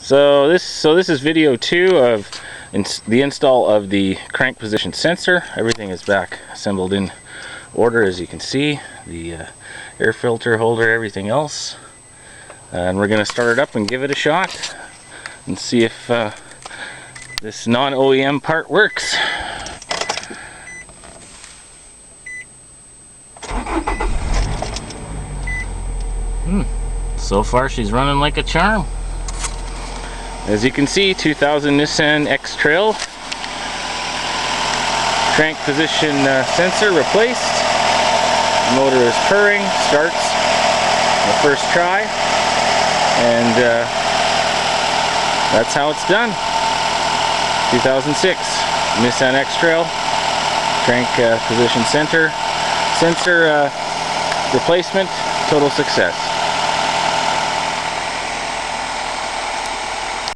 So this is video 2 of the install of the crank position sensor. Everything is back assembled in order, as you can see. The air filter holder, everything else. And we're going to start it up and give it a shot and see if this non-OEM part works. So far she's running like a charm. As you can see, 2000 Nissan Xtrail. Crank position sensor replaced. The motor is purring, starts the first try, and that's how it's done. 2006 Nissan Xtrail crank position sensor replacement, total success.